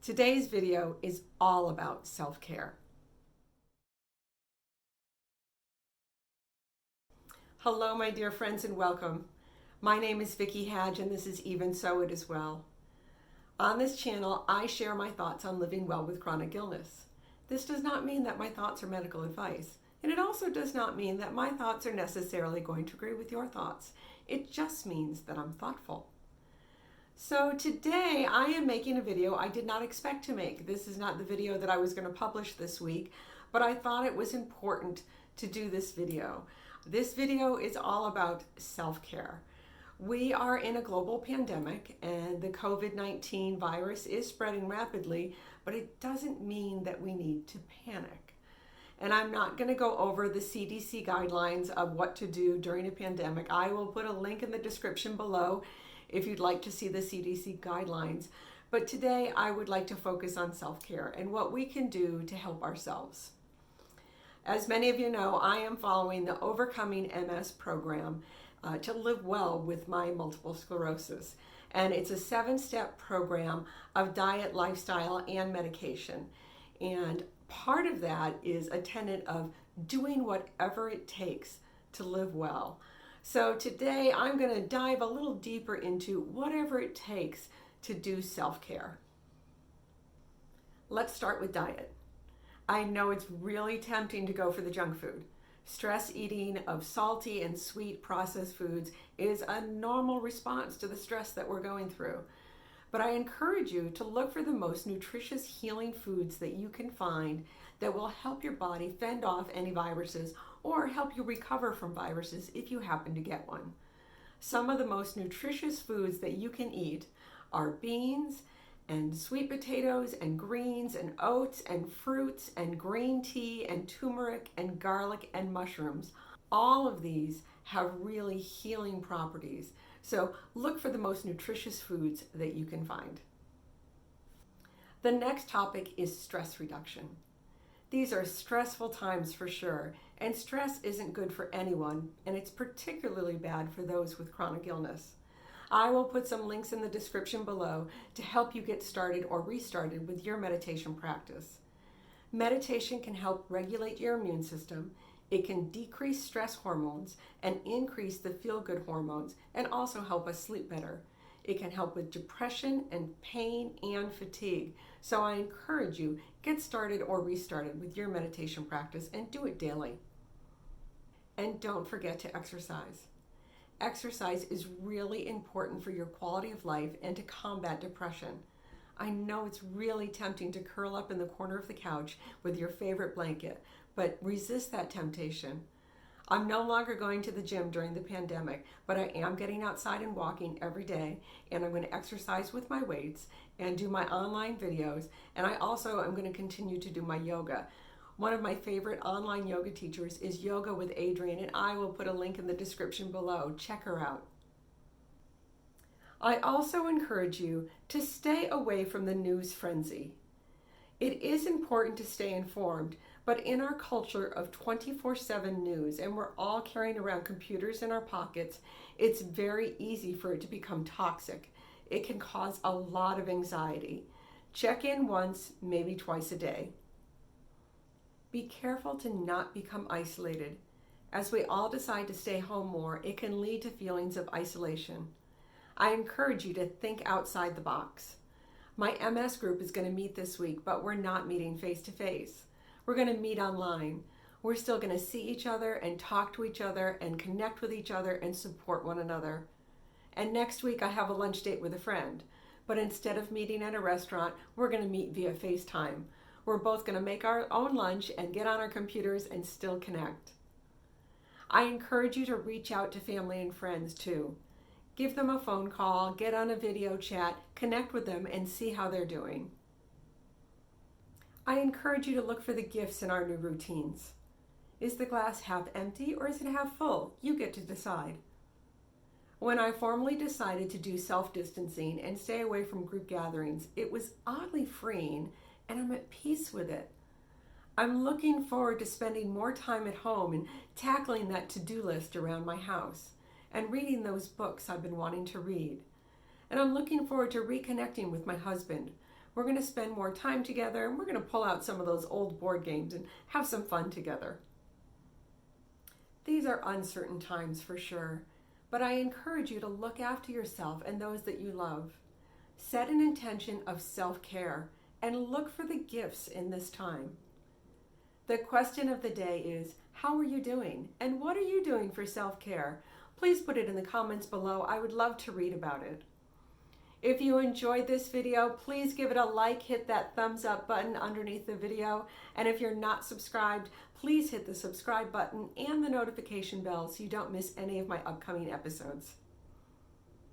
Today's video is all about self-care. Hello, my dear friends, and welcome. My name is Vicki Hadge, and this is Even So It Is Well. On this channel, I share my thoughts on living well with chronic illness. This does not mean that my thoughts are medical advice, and it also does not mean that my thoughts are necessarily going to agree with your thoughts. It just means that I'm thoughtful. So today I am making a video I did not expect to make. This is not the video that I was going to publish this week, but I thought it was important to do this video. This video is all about self-care. We are in a global pandemic and the COVID-19 virus is spreading rapidly, but it doesn't mean that we need to panic. And I'm not going to go over the CDC guidelines of what to do during a pandemic. I will put a link in the description below if you'd like to see the CDC guidelines. But today I would like to focus on self-care and what we can do to help ourselves. As many of you know, I am following the Overcoming MS program to live well with my multiple sclerosis. And it's a 7-step program of diet, lifestyle, and medication. And part of that is a tenet of doing whatever it takes to live well. So today I'm going to dive a little deeper into whatever it takes to do self-care. Let's start with diet. I know it's really tempting to go for the junk food. Stress eating of salty and sweet processed foods is a normal response to the stress that we're going through. But I encourage you to look for the most nutritious healing foods that you can find that will help your body fend off any viruses or help you recover from viruses if you happen to get one. Some of the most nutritious foods that you can eat are beans and sweet potatoes and greens and oats and fruits and green tea and turmeric and garlic and mushrooms. All of these have really healing properties. So look for the most nutritious foods that you can find. The next topic is stress reduction. These are stressful times for sure, and stress isn't good for anyone, and it's particularly bad for those with chronic illness. I will put some links in the description below to help you get started or restarted with your meditation practice. Meditation can help regulate your immune system. It can decrease stress hormones and increase the feel-good hormones and also help us sleep better. It can help with depression and pain and fatigue. So I encourage you, get started or restarted with your meditation practice and do it daily. And don't forget to exercise. Exercise is really important for your quality of life and to combat depression. I know it's really tempting to curl up in the corner of the couch with your favorite blanket, but resist that temptation. I'm no longer going to the gym during the pandemic, but I am getting outside and walking every day, and I'm going to exercise with my weights and do my online videos, and I also am going to continue to do my yoga. One of my favorite online yoga teachers is Yoga with Adriene, and I will put a link in the description below. Check her out. I also encourage you to stay away from the news frenzy. It is important to stay informed, but in our culture of 24/7 news, and we're all carrying around computers in our pockets, it's very easy for it to become toxic. It can cause a lot of anxiety. Check in once, maybe twice a day. Be careful to not become isolated. As we all decide to stay home more, it can lead to feelings of isolation. I encourage you to think outside the box. My MS group is going to meet this week, but we're not meeting face-to-face. We're going to meet online. We're still going to see each other and talk to each other and connect with each other and support one another. And next week I have a lunch date with a friend, but instead of meeting at a restaurant, we're going to meet via FaceTime. We're both going to make our own lunch and get on our computers and still connect. I encourage you to reach out to family and friends too. Give them a phone call, get on a video chat, connect with them, and see how they're doing. I encourage you to look for the gifts in our new routines. Is the glass half empty or is it half full? You get to decide. When I formally decided to do self-distancing and stay away from group gatherings, it was oddly freeing, and I'm at peace with it. I'm looking forward to spending more time at home and tackling that to-do list around my house and reading those books I've been wanting to read. And I'm looking forward to reconnecting with my husband. We're going to spend more time together, and we're going to pull out some of those old board games and have some fun together. These are uncertain times for sure, but I encourage you to look after yourself and those that you love. Set an intention of self-care and look for the gifts in this time. The question of the day is, how are you doing? And what are you doing for self-care? Please put it in the comments below. I would love to read about it. If you enjoyed this video, please give it a like, hit that thumbs up button underneath the video. And if you're not subscribed, please hit the subscribe button and the notification bell so you don't miss any of my upcoming episodes.